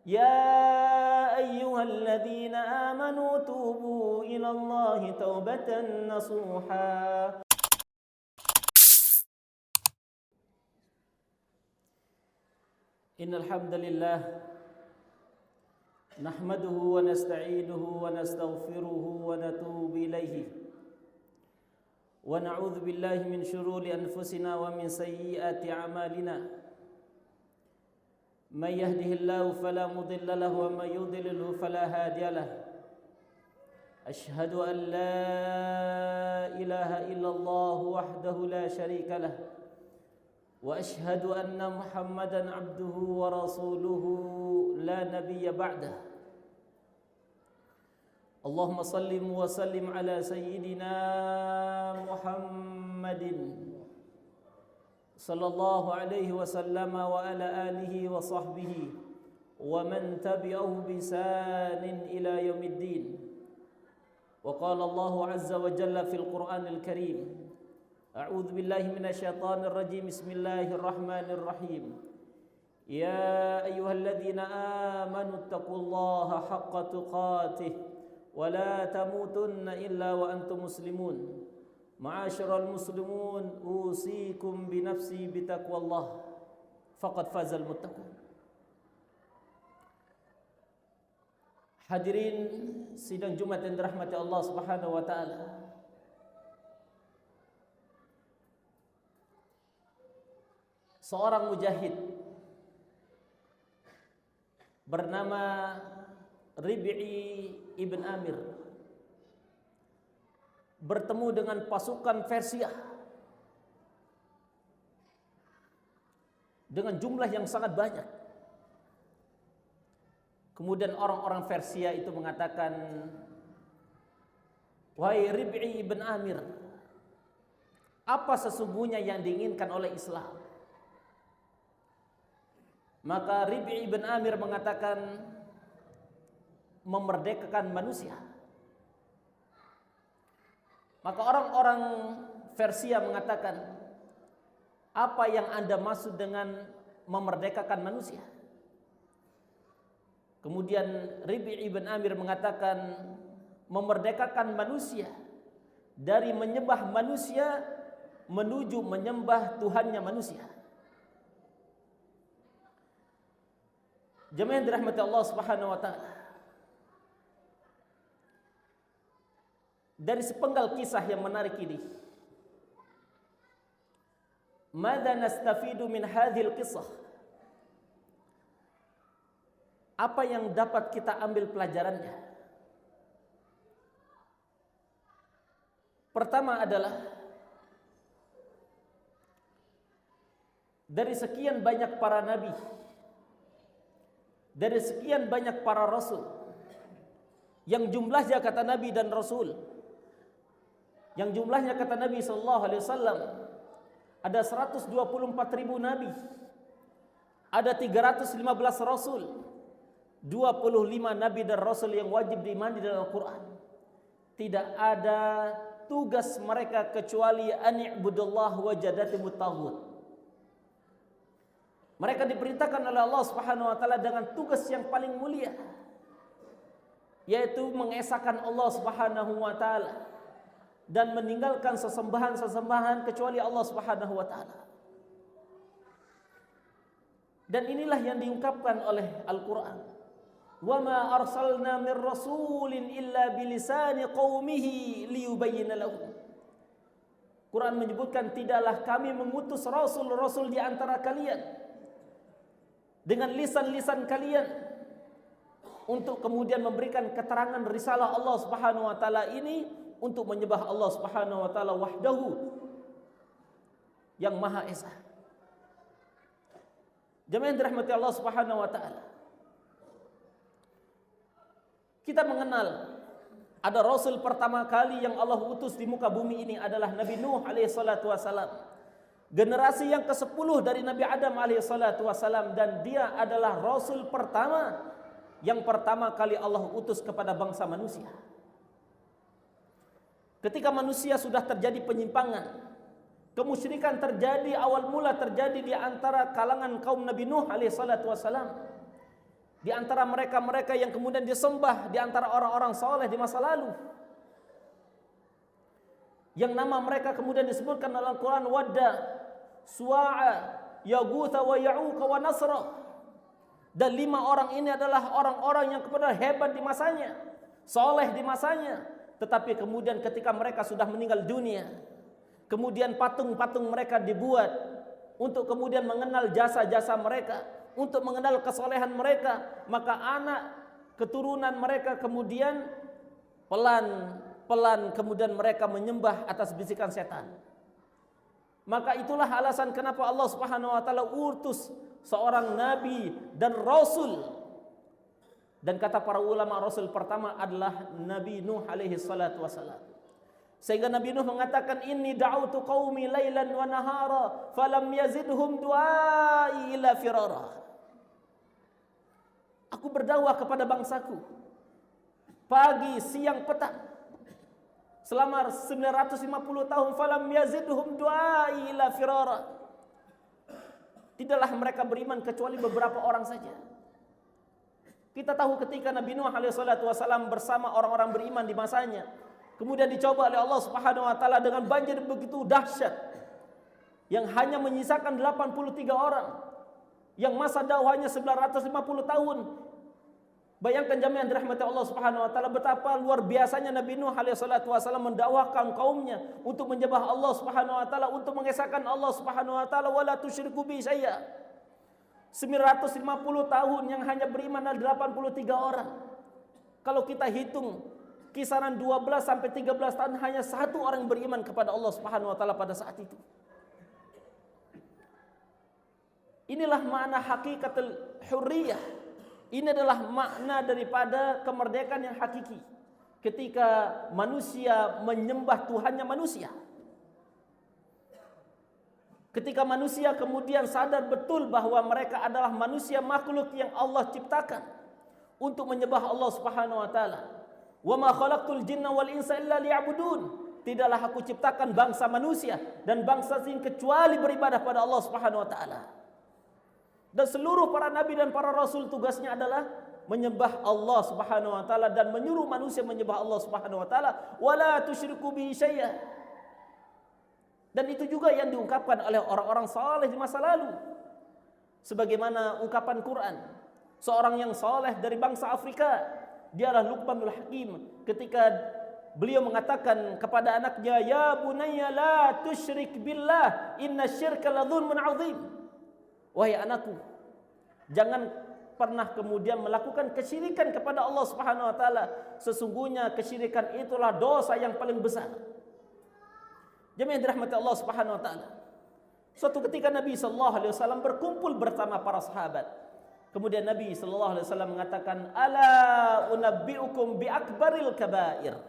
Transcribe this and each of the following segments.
يا أيها الذين آمنوا توبوا إلى الله توبة نصوحا إن الحمد لله نحمده ونستعينه ونستغفره ونتوب إليه ونعوذ بالله من شرور أنفسنا ومن سيئات أعمالنا من يهده الله فلا مضل له ومن يضلل فلا هادي له أشهد أن لا إله إلا الله وحده لا شريك له وأشهد أن محمدا عبده ورسوله لا نبي بعده اللهم صل وسلم على سيدنا محمد صلى الله عليه وسلم وعلى آله وصحبه ومن تبعه بإحسان إلى يوم الدين وقال الله عز وجل في القرآن الكريم أعوذ بالله من الشيطان الرجيم بسم الله الرحمن الرحيم يا أيها الذين آمنوا اتقوا الله حق تقاته ولا تموتن إلا وأنتم مسلمون معاشر المسلمون أوصيكم بنفسي بتقوى الله فقد فاز المتقون. Hadirin sidang Jumat yang dirahmati Allah Subhanahu wa taala. Seorang mujahid bernama Rib'i ibn Amir bertemu dengan pasukan Persia dengan jumlah yang sangat banyak. Kemudian orang-orang Persia itu mengatakan, "Wahai Rib'i ibn Amir, apa sesungguhnya yang diinginkan oleh Islam?" Maka Rib'i ibn Amir mengatakan, memerdekakan manusia. Maka orang-orang Persia mengatakan, apa yang Anda maksud dengan memerdekakan manusia? Kemudian Rib'i ibn Amir mengatakan, memerdekakan manusia dari menyembah manusia menuju menyembah Tuhannya manusia. Jemaah yang dirahmati Allah Subhanahu wa taala. Dari sepenggal kisah yang menarik ini, madza nastafidu min hadhil qissah? Apa yang dapat kita ambil pelajarannya? Pertama adalah dari sekian banyak para nabi, dari sekian banyak para rasul, yang jumlahnya kata nabi dan rasul, yang jumlahnya kata Nabi sallallahu alaihi wasallam ada 124.000 nabi, ada 315 rasul, 25 nabi dan rasul yang wajib diimani dalam Al-Qur'an. Tidak ada tugas mereka kecuali ani'budullah wajadatimut taghut. Mereka diperintahkan oleh Allah Subhanahu wa taala dengan tugas yang paling mulia, yaitu mengesahkan Allah Subhanahu wa taala dan meninggalkan sesembahan-sesembahan kecuali Allah Subhanahu wa taala. Dan inilah yang diungkapkan oleh Al-Qur'an. Wa ma arsalna mir rasulin illa bilisani qaumihi liyubayyana lahum. Quran menyebutkan, tidaklah kami mengutus rasul-rasul di antara kalian dengan lisan-lisan kalian untuk kemudian memberikan keterangan risalah Allah Subhanahu wa taala ini untuk menyembah Allah Subhanahu wa taala wahdahu yang Maha Esa. Jemaah yang dirahmati Allah Subhanahu wa taala. Kita mengenal ada rasul pertama kali yang Allah utus di muka bumi ini adalah Nabi Nuh alaihi salatu wasalam. Generasi yang ke-10 dari Nabi Adam alaihi salatu wasalam, dan dia adalah rasul pertama yang pertama kali Allah utus kepada bangsa manusia. Ketika manusia sudah terjadi penyimpangan, kemusyrikan terjadi, awal mula terjadi di antara kalangan kaum Nabi Nuh alaihi salatu wasalam. di antara mereka-mereka yang kemudian disembah di antara orang-orang saleh di masa lalu, yang nama mereka kemudian disebutkan dalam Al-Quran, Wadda, Suwa'a, Yaghutha wa Ya'uqa wa Nasra. Dan 5 orang ini adalah orang-orang yang kemudian hebat di masanya, soleh di masanya. Tetapi kemudian ketika mereka sudah meninggal dunia, kemudian patung-patung mereka dibuat untuk kemudian mengenal jasa-jasa mereka, untuk mengenal kesolehan mereka. Maka anak keturunan mereka kemudian pelan-pelan kemudian mereka menyembah atas bisikan setan. Maka itulah alasan kenapa Allah Subhanahu wa taala utus seorang nabi dan rasul. Dan kata para ulama, rasul pertama adalah Nabi Nuh alaihi salatu wasalam. Sehingga Nabi Nuh mengatakan, inni da'utu qaumi lailan wa nahara falam yazidhum du'ai illa firara. Aku berdakwah kepada bangsaku pagi, siang, petang selama 950 tahun, falam yazidhum du'ai illa firara. Tidaklah mereka beriman kecuali beberapa orang saja. Kita tahu ketika Nabi Nuh alaihi salatu wasalam bersama orang-orang beriman di masanya, kemudian dicoba oleh Allah Subhanahu wa taala dengan banjir begitu dahsyat yang hanya menyisakan 83 orang yang masa dakwahnya 950 tahun. Bayangkan jamaah yang dirahmati Allah Subhanahu wa taala, betapa luar biasanya Nabi Nuh alaihi salatu wasallam mendakwahkan kaumnya untuk menyembah Allah Subhanahu wa taala, untuk mengesahkan Allah Subhanahu wa taala, wala tusyriku bi syai'a. 950 tahun yang hanya beriman adalah 83 orang. Kalau kita hitung kisaran 12 sampai 13 tahun, hanya 1 orang beriman kepada Allah Subhanahu wa taala pada saat itu. Inilah makna hakikatul hurriyah. Ini adalah makna daripada kemerdekaan yang hakiki. Ketika manusia menyembah Tuhannya manusia. Ketika manusia kemudian sadar betul bahwa mereka adalah manusia makhluk yang Allah ciptakan untuk menyembah Allah Subhanahu wa taala. Wa ma khalaqtul jinna wal insa illa liya'budun. Tidaklah aku ciptakan bangsa manusia dan bangsa jin kecuali beribadah pada Allah Subhanahu wa taala. Dan seluruh para nabi dan para rasul tugasnya adalah menyembah Allah Subhanahu wa taala dan menyuruh manusia menyembah Allah Subhanahu wa taala, wala tusyriku bihi syai'a. Dan itu juga yang diungkapkan oleh orang-orang saleh di masa lalu. Sebagaimana ungkapan Quran, seorang yang saleh dari bangsa Afrika, dia adalah Luqmanul Hakim, ketika beliau mengatakan kepada anaknya, ya bunayya la tusyrik billah, innasyirka ladzulmun adzim. Wahai anakku, jangan pernah kemudian melakukan kesyirikan kepada Allah Subhanahu wa taala. Sesungguhnya kesyirikan itulah dosa yang paling besar. Jemaah yang dirahmati Allah Subhanahu wa taala. Suatu ketika Nabi sallallahu alaihi wasallam berkumpul bersama para sahabat. Kemudian Nabi sallallahu alaihi wasallam mengatakan, "Ala unabbiukum bi akbaril kabair."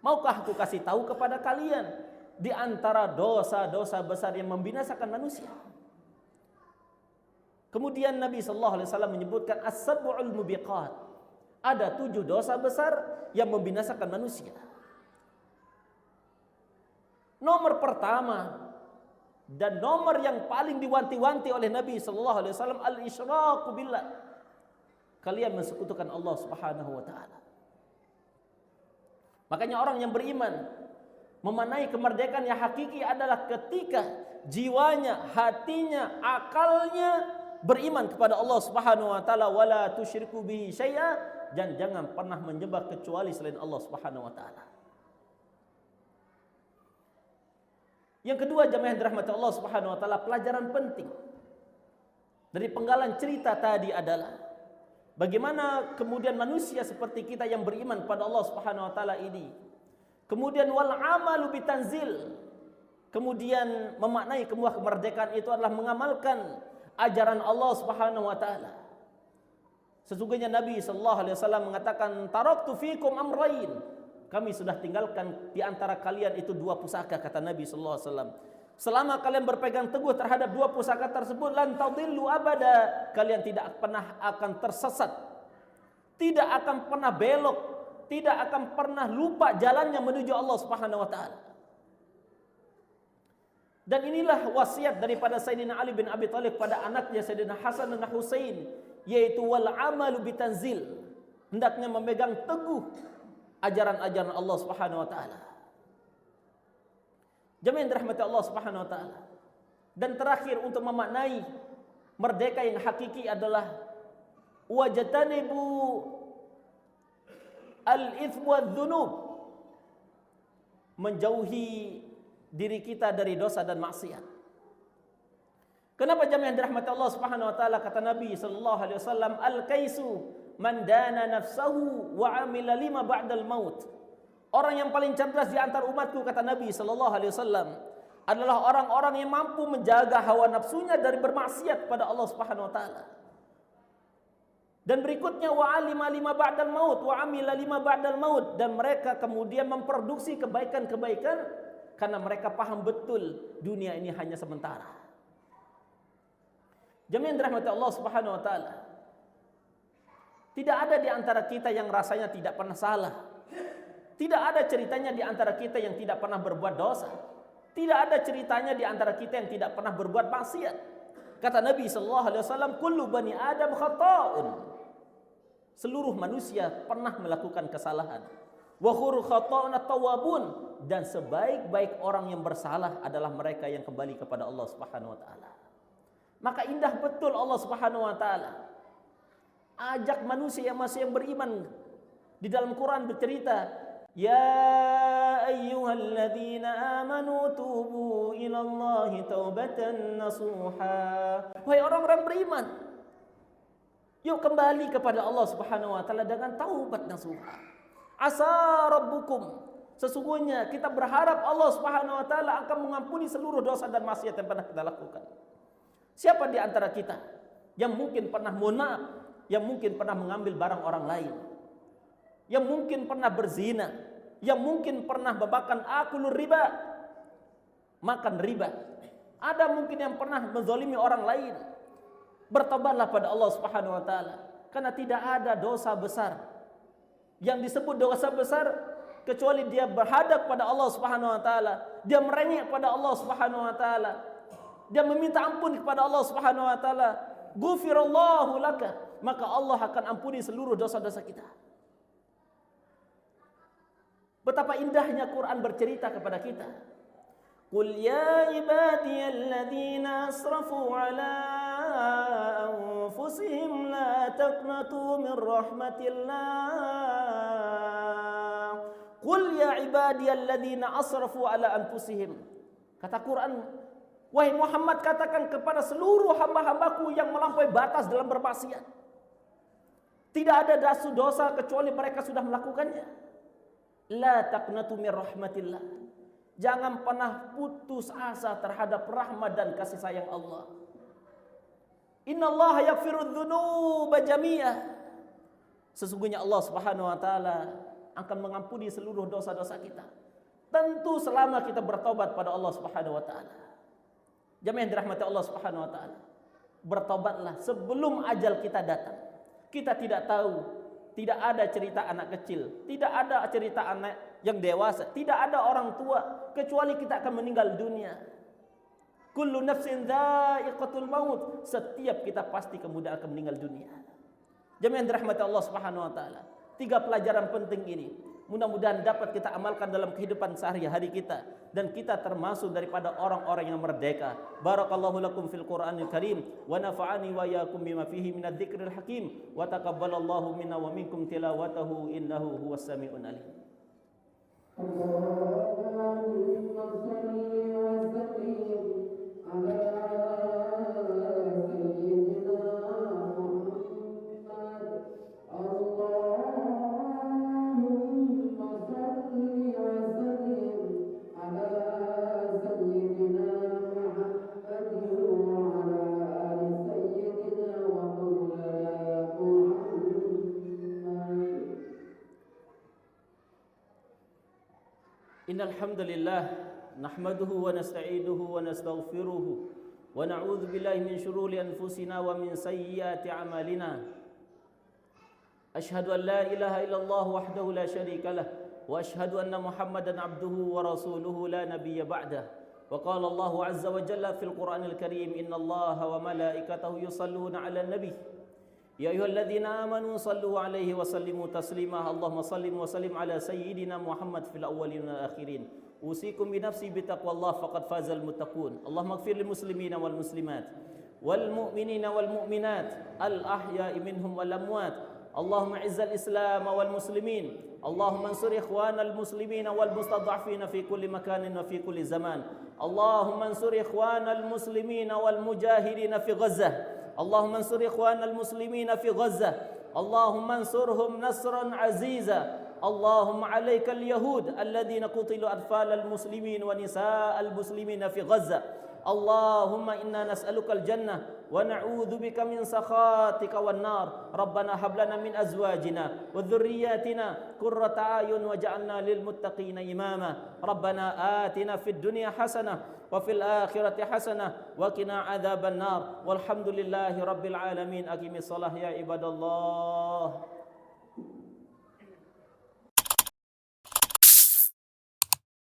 Maukah aku kasih tahu kepada kalian di antara dosa-dosa besar yang membinasakan manusia? Kemudian Nabi sallallahu alaihi wasallam menyebutkan as-sab'ul mubiqat. Ada 7 dosa besar yang membinasakan manusia. Nomor pertama dan nomor yang paling diwanti-wanti oleh Nabi sallallahu alaihi wasallam, al-isyraku billah. Kalian mensekutukan Allah Subhanahu wa taala. Makanya orang yang beriman memanai kemerdekaan yang hakiki adalah ketika jiwanya, hatinya, akalnya beriman kepada Allah Subhanahu wa taala, wala tusyriku bihi syai'a, dan jangan pernah menyembah kecuali selain Allah Subhanahu wa taala. Yang kedua, jemaah yang dirahmati Allah Subhanahu wa taala, pelajaran penting dari penggalan cerita tadi adalah bagaimana kemudian manusia seperti kita yang beriman pada Allah Subhanahu wa taala ini kemudian wal amalu bitanzil, kemudian memaknai sebuah kemerdekaan itu adalah mengamalkan ajaran Allah Subhanahu wa taala. Sesungguhnya Nabi sallallahu alaihi wasallam mengatakan, taraktu fikum amrayn, kami sudah tinggalkan di antara kalian itu 2 pusaka, kata Nabi sallallahu alaihi wasallam. Selama kalian berpegang teguh terhadap 2 pusaka tersebut, lan tadillu abada, kalian tidak pernah akan tersesat, tidak akan pernah belok, tidak akan pernah lupa jalannya menuju Allah Subhanahu wa taala. Dan inilah wasiat daripada Sayyidina Ali bin Abi Thalib pada anaknya Sayyidina Hasan dan Husain, yaitu wal amalu bitanzil, hendaknya memegang teguh ajaran-ajaran Allah Subhanahu wa taala. Jemaah yang dirahmati Allah Subhanahu wa taala. Dan terakhir, untuk memaknai merdeka yang hakiki adalah wajtanibu al-itsm wadz-dzunub, menjauhi diri kita dari dosa dan maksiat. Kenapa jemaah yang dirahmati Allah Subhanahu wa taala? Kata Nabi sallallahu alaihi wasallam, al-kaisu man dana nafsahu wa amila lima ba'dal maut. Orang yang paling cerdas di antara umatku, kata Nabi sallallahu alaihi wasallam, adalah orang-orang yang mampu menjaga hawa nafsunya dari bermaksiat pada Allah Subhanahu wa taala. Dan berikutnya wa alima lima ba'dal maut wa amila lima ba'dal maut, dan mereka kemudian memproduksi kebaikan-kebaikan karena mereka paham betul dunia ini hanya sementara. Jemaah yang dirahmati Allah Subhanahu wa taala, tidak ada di antara kita yang rasanya tidak pernah salah. Tidak ada ceritanya di antara kita yang tidak pernah berbuat dosa. Tidak ada ceritanya di antara kita yang tidak pernah berbuat maksiat. Kata Nabi sallallahu alaihi wasallam, kullu bani Adam khata'un. Seluruh manusia pernah melakukan kesalahan. Wa khairu khata'un at-tawwabun, dan sebaik-baik orang yang bersalah adalah mereka yang kembali kepada Allah Subhanahu wa taala. Maka indah betul Allah Subhanahu wa taala ajak manusia yang masih yang beriman. Di dalam Quran bercerita, ya ayyuhalladzina amanu tubu ilallahi taubatan nasuha. Wahai orang-orang beriman, yuk kembali kepada Allah Subhanahu wa taala dengan taubat nasuha. Asa rabbukum, sesungguhnya kita berharap Allah Subhanahu wa taala akan mengampuni seluruh dosa dan maksiat yang pernah kita lakukan. Siapa di antara kita yang mungkin pernah mohon maaf, yang mungkin pernah mengambil barang orang lain, yang mungkin pernah berzina, yang mungkin pernah memakan akulur riba, makan riba. Ada mungkin yang pernah menzalimi orang lain. Bertobatlah pada Allah Subhanahu wa taala, karena tidak ada dosa besar yang disebut dosa besar kecuali dia berhadap pada Allah Subhanahu wa taala, dia merengek pada Allah Subhanahu wa taala, dia meminta ampun kepada Allah Subhanahu wa taala. Ghufirallahu laka, maka Allah akan ampuni seluruh dosa-dosa kita. Betapa indahnya Quran bercerita kepada kita. Qul ya ibadiyalladzina asrafu ala anfusihim la taqnatu min rahmatillah. Qul ya ibadiyalladzina asrafu ala anfusihim. Kata Quran, wahai Muhammad, katakan kepada seluruh hamba-hambaku yang melampaui batas dalam bermaksiat. Tidak ada dosa kecuali mereka sudah melakukannya. La taqnatu min rahmatillah. Jangan pernah putus asa terhadap rahmat dan kasih sayang Allah. Innallaha yaghfirudz dzunuba jami'ah. Sesungguhnya Allah Subhanahu wa taala akan mengampuni seluruh dosa-dosa kita. Tentu selama kita bertobat pada Allah Subhanahu wa taala. Jemaah yang dirahmati Allah Subhanahu wa taala, bertobatlah sebelum ajal kita datang. Kita tidak tahu, tidak ada cerita anak kecil, tidak ada cerita anak yang dewasa, tidak ada orang tua, kecuali kita akan meninggal dunia. Kullu nafsin dha'iqatul maut, setiap kita pasti kemudian akan meninggal dunia. Jemaah yang dirahmati Allah Subhanahu wa taala, 3 pelajaran penting ini mudah-mudahan dapat kita amalkan dalam kehidupan sehari-hari kita, dan kita termasuk daripada orang-orang yang merdeka. Barakallahu lakum fil Qur'anil Karim wa nafa'ani wa iyyakum bima fihi minadz dzikril hakim wa taqabbalallahu minna wa minkum tilawatahu innahu huwas samiul alim. Innal hamdalillah nahmaduhu wa nasta'inuhu wa nastaghfiruhu wa na'udzu billahi min shururi anfusina wa min sayyiati a'malina. Ashhadu an la ilaha illallah wahdahu la syarika lah wa ashhadu anna Muhammadan abduhu wa rasuluhu la nabiyya ba'dah. وقال الله عز وجل في القرآن الكريم إن الله وملائكته يصلون على النبي يا أيها الذين آمنوا صلوا عليه وسلموا تسليما اللهم صل وسلم على سيدنا محمد في الأولين والآخرين أوصيكم بنفسي بتقوى الله فقد فاز المتقون اللهم اغفر للمسلمين والمسلمات والمؤمنين والمؤمنات الأحياء منهم والأموات اللهم اعز الإسلام والمسلمين اللهم انصر إخوان المسلمين والمستضعفين في كل مكان وفي كل زمان اللهم انصر إخوان المسلمين والمجاهدين في غزة اللهم انصر إخوان المسلمين في غزة اللهم انصرهم نصرا عزيزا اللهم عليك اليهود الذين قتلوا أطفال المسلمين ونساء المسلمين في غزة اللهم إنا نسألك الجنة ونعوذ بك من سخطك والنار ربنا هب لنا من أزواجنا وذرياتنا قرة أعين واجعلنا للمتقين إماما ربنا آتنا في الدنيا حسنة وفي الآخرة حسنة وقنا عذاب النار والحمد لله رب العالمين أقم الصلاة يا عباد الله